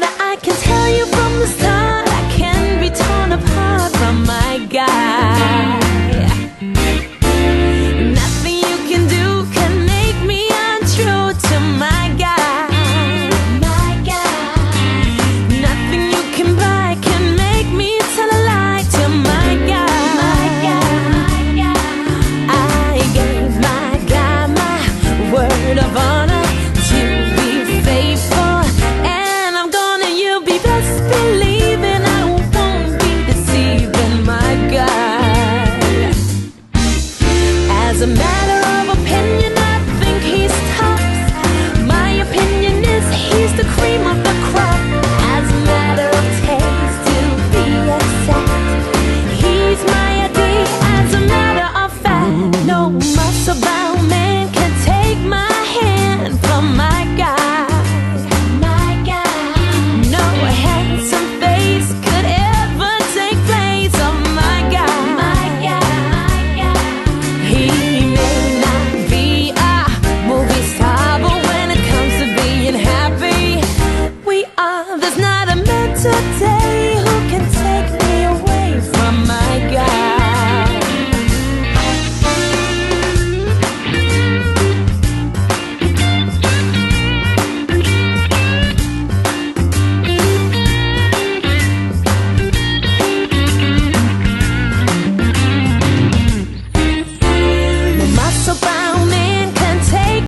matter, I can tell you from the start, I can be torn apart from my guy. Nothing you can do can make me untrue to my guy. My guy. Nothing you can buy can make me tell a lie to my guy. My guy. I gave my guy my word of honor to be faithful, and I'm gonna, you be best believing I won't be deceiving my guy. As a matter of opinion, I think he's tops. My opinion is he's the cream of the crop. As a matter of taste, to be exact, he's my idea. As a matter of fact, no muscle-bound man can take my hand from my guy. My guy. No handsome face could ever take place of my guy. My guy. He may not be a movie star, but when it comes to being happy, we are. There's not a man today